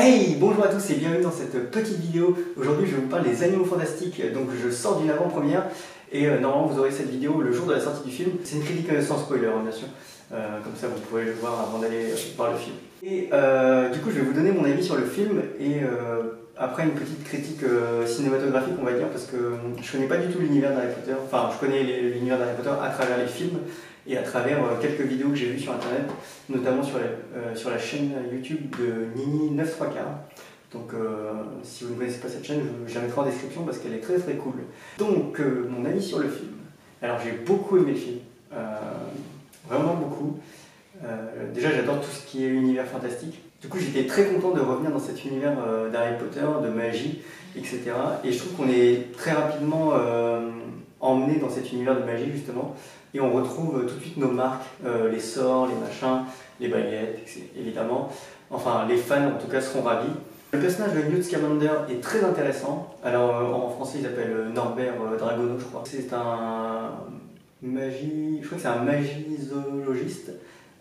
Hey, bonjour à tous et bienvenue dans cette petite vidéo. Aujourd'hui je vais vous parler des animaux fantastiques, donc je sors d'une avant-première et normalement vous aurez cette vidéo le jour de la sortie du film. C'est une critique sans spoiler bien sûr, comme ça vous pourrez le voir avant d'aller voir le film. Et du coup je vais vous donner mon avis sur le film et après une petite critique cinématographique on va dire, parce que je connais pas du tout l'univers d'Harry Potter, enfin je connais l'univers d'Harry Potter à travers les films et à travers quelques vidéos que j'ai vues sur internet, notamment sur la chaîne YouTube de Nini 9 3 quarts. Donc si vous ne connaissez pas cette chaîne, je la mettrai en description parce qu'elle est très très cool. Donc mon avis sur le film. Alors j'ai beaucoup aimé le film, vraiment beaucoup. Déjà j'adore tout ce qui est univers fantastique. Du coup j'étais très content de revenir dans cet univers d'Harry Potter, de magie, etc. Et je trouve qu'on est très rapidement emmené dans cet univers de magie justement. Et on retrouve tout de suite nos marques, les sorts, les machins, les baguettes, évidemment. Enfin, les fans en tout cas seront ravis. Le personnage de Newt Scamander est très intéressant. Alors en français il s'appelle Norbert Dragono je crois. C'est un je crois que c'est un magizoologiste.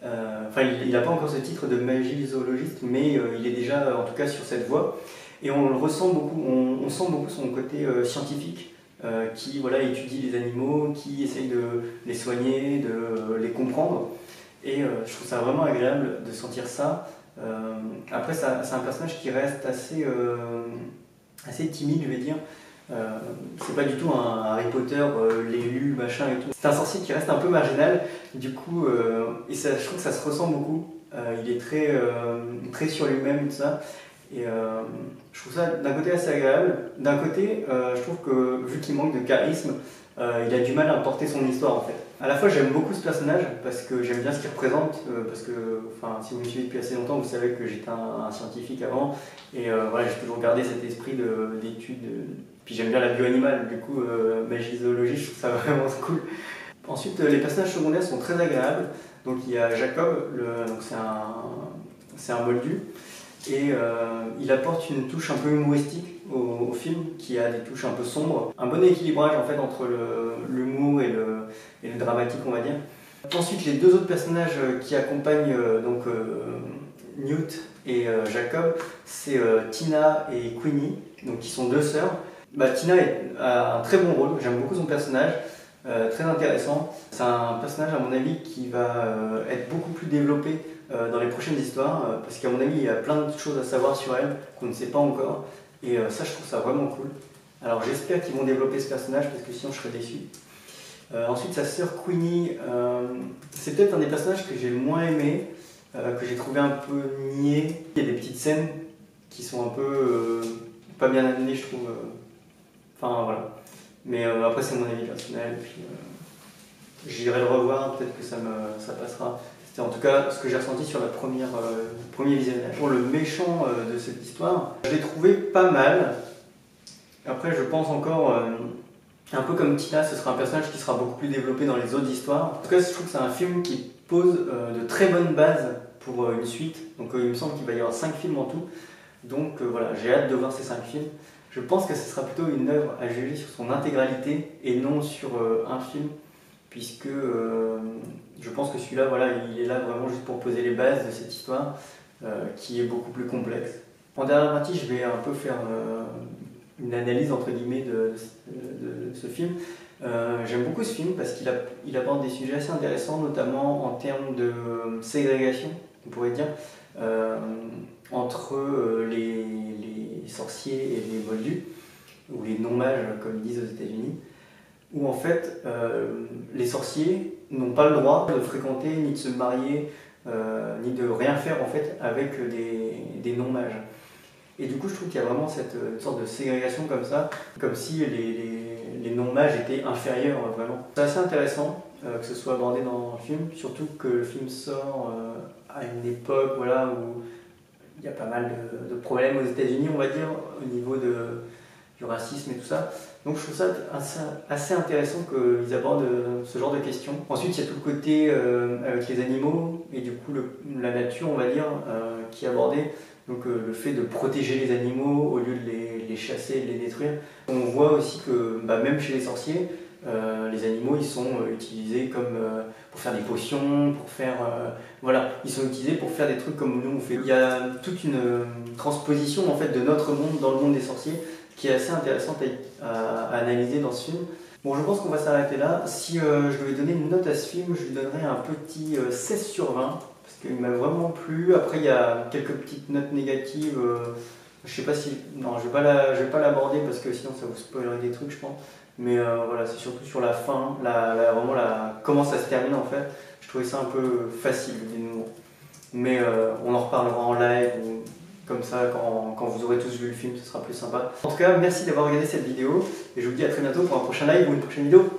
Enfin il n'a pas encore ce titre de magizoologiste, mais il est déjà en tout cas sur cette voie. Et on le ressent beaucoup, on sent beaucoup son côté scientifique. Qui voilà, étudie les animaux, qui essaye de les soigner, de les comprendre. Et je trouve ça vraiment agréable de sentir ça. Après, c'est un personnage qui reste assez timide, je vais dire. C'est pas du tout un Harry Potter, l'élu, machin et tout. C'est un sorcier qui reste un peu marginal, du coup, et ça, je trouve que ça se ressent beaucoup. Il est très sur lui-même et tout ça. Et je trouve ça d'un côté assez agréable. D'un côté, je trouve que vu qu'il manque de charisme, il a du mal à porter son histoire en fait. À la fois j'aime beaucoup ce personnage parce que j'aime bien ce qu'il représente, parce que enfin, si vous me suivez depuis assez longtemps, vous savez que j'étais un scientifique avant. Et voilà, j'ai toujours gardé cet esprit d'étude. Puis j'aime bien la bio animale, du coup magie zoologie, je trouve ça vraiment cool. Ensuite, les personnages secondaires sont très agréables. Donc il y a Jacob, donc c'est un moldu. Et il apporte une touche un peu humoristique au film, qui a des touches un peu sombres. Un bon équilibrage en fait entre l'humour et le dramatique on va dire. Ensuite les deux autres personnages qui accompagnent Newt et Jacob, c'est Tina et Queenie, donc qui sont deux sœurs. Tina a un très bon rôle, j'aime beaucoup son personnage. Très intéressant. C'est un personnage à mon avis qui va être beaucoup plus développé dans les prochaines histoires, parce qu'à mon avis il y a plein de choses à savoir sur elle qu'on ne sait pas encore, et ça je trouve ça vraiment cool. Alors j'espère qu'ils vont développer ce personnage parce que sinon je serais déçu. Ensuite sa sœur Queenie, c'est peut-être un des personnages que j'ai le moins aimé, que j'ai trouvé un peu niais. Il y a des petites scènes qui sont un peu pas bien amenées je trouve, enfin voilà. Mais après c'est mon avis personnel, puis j'irai le revoir, peut-être que ça passera. C'était en tout cas ce que j'ai ressenti sur le premier visionnage. Pour le méchant de cette histoire, je l'ai trouvé pas mal. Après je pense encore, un peu comme Tina, ce sera un personnage qui sera beaucoup plus développé dans les autres histoires. En tout cas je trouve que c'est un film qui pose de très bonnes bases pour une suite. Donc il me semble qu'il va y avoir 5 films en tout. Donc voilà, j'ai hâte de voir ces 5 films. Je pense que ce sera plutôt une œuvre à juger sur son intégralité et non sur un film, puisque je pense que celui-là, voilà, il est là vraiment juste pour poser les bases de cette histoire qui est beaucoup plus complexe. En dernière partie, je vais un peu faire une analyse entre guillemets de ce film. J'aime beaucoup ce film parce qu'il aborde des sujets assez intéressants, notamment en termes de ségrégation, on pourrait dire, entre les sorciers et les moldus, ou les non-mages comme ils disent aux États-Unis, où en fait les sorciers n'ont pas le droit de fréquenter, ni de se marier, ni de rien faire en fait avec des non-mages. Et du coup je trouve qu'il y a vraiment cette sorte de ségrégation comme ça, comme si les non-mages étaient inférieurs vraiment. C'est assez intéressant que ce soit abordé dans le film, surtout que le film sort à une époque voilà, où il y a pas mal de problèmes aux États-Unis, on va dire, au niveau du racisme et tout ça. Donc je trouve ça assez intéressant qu'ils abordent ce genre de questions. Ensuite, il y a tout le côté avec les animaux et du coup la nature, on va dire, qui est abordé. Donc le fait de protéger les animaux au lieu de les chasser et de les détruire. On voit aussi que même chez les sorciers, les animaux ils sont utilisés comme pour faire des potions, pour faire voilà, ils sont utilisés pour faire des trucs comme nous on fait. Il y a toute une transposition en fait de notre monde dans le monde des sorciers qui est assez intéressante à analyser dans ce film. Bon, je pense qu'on va s'arrêter là. Si je devais donner une note à ce film, je lui donnerais un petit 16 sur 20 parce qu'il m'a vraiment plu. Après il y a quelques petites notes négatives. Je sais pas si... Non, je vais pas l'aborder parce que sinon ça vous spoilerait des trucs, je pense. Mais voilà, c'est surtout sur la fin, vraiment comment ça se termine en fait. Je trouvais ça un peu facile, le dénouement. Mais on en reparlera en live ou comme ça quand vous aurez tous vu le film, ce sera plus sympa. En tout cas, merci d'avoir regardé cette vidéo et je vous dis à très bientôt pour un prochain live ou une prochaine vidéo.